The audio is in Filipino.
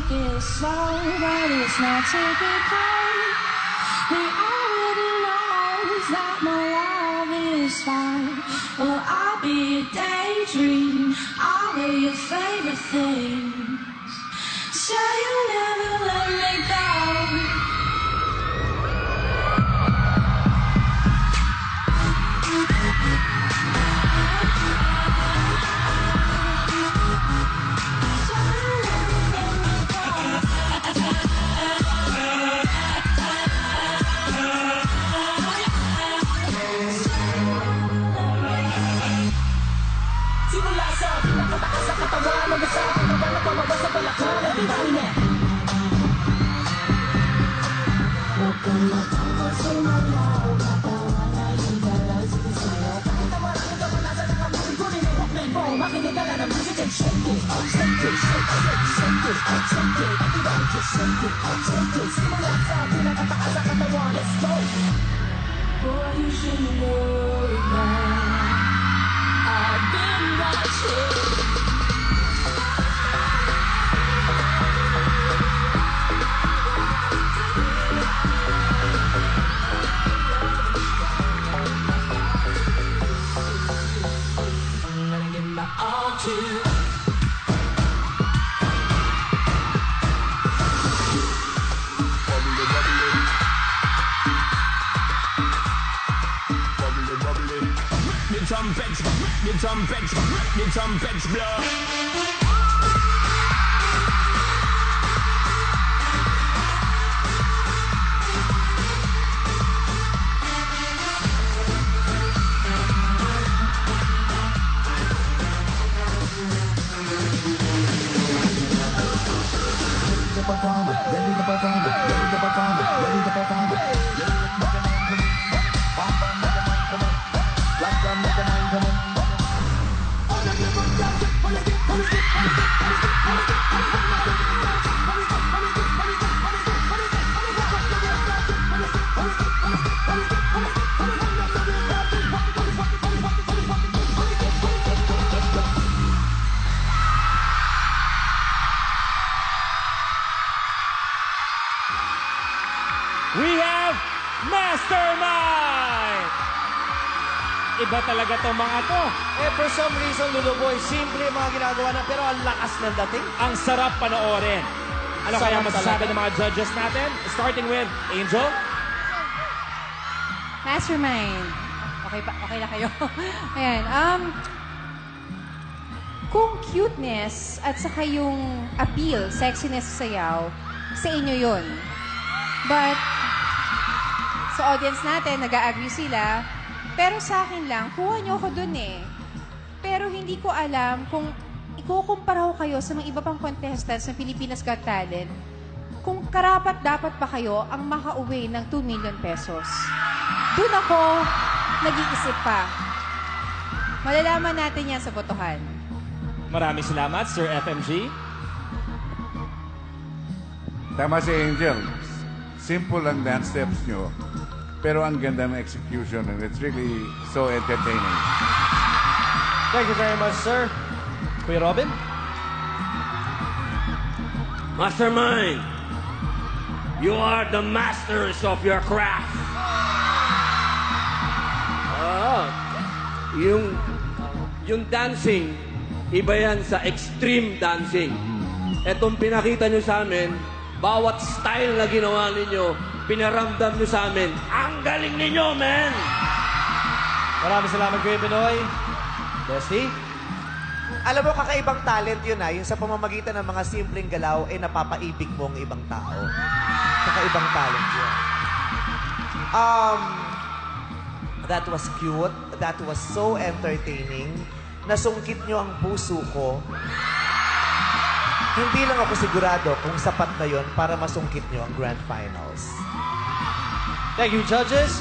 take it slow, but it's not typical. He already knows that my love is fine. Well, I'll be a daydream. I'll be your favorite things. Say you'll never let me go. Boy, you should know that I've been watching. I'm gonna give my all to the trumpets blow. Ready to perform, ready to perform, ready to perform. We have Mastermind! Iba talaga tong mga to. Eh, for some reason, Luluboy, simple yung mga ginagawa na, pero ang lakas ng dating. Ang sarap panoorin. Ano Sarap kaya masasabi talaga ng mga judges natin? Starting with Angel. Mastermind. Okay na kayo. Ayan. Kung cuteness at saka yung appeal, sexiness sa sayaw, sa inyo yun. But, sa audience natin, nag-a-agree sila. Pero sa akin lang, kuha niyo ako dun eh. Pero hindi ko alam kung ikukumpara ko kayo sa mga iba pang contestants ng Pilipinas Got Talent, kung karapat-dapat pa kayo ang makauwi ng 2 million pesos. Doon ako nag-iisip pa. Malalaman natin yan sa botohan. Maraming salamat, Sir FMG. Tama si Angel. Simple ang dance steps nyo, pero ang ganda ng execution and it's really so entertaining. Thank you very much, sir. Kuya Robin. Mastermind, you are the masters of your craft. Yung dancing, iba yan sa extreme dancing. Etong pinakita nyo sa amin, bawat style na ginawa ninyo, pinaramdam nyo sa amin. Ang galing ninyo, man! Maraming salamat, Kuya Binoy. Bestie? Alam mo, kakaibang talent yun yung sa pamamagitan ng mga simpleng galaw, napapaibig mo ang ibang tao. Kakaibang talent yun. That was cute. That was so entertaining. Nasungkit nyo ang puso ko. Hindi lang ako sigurado kung sapat na yon para masungkit nyo ang Grand Finals. Thank you, judges.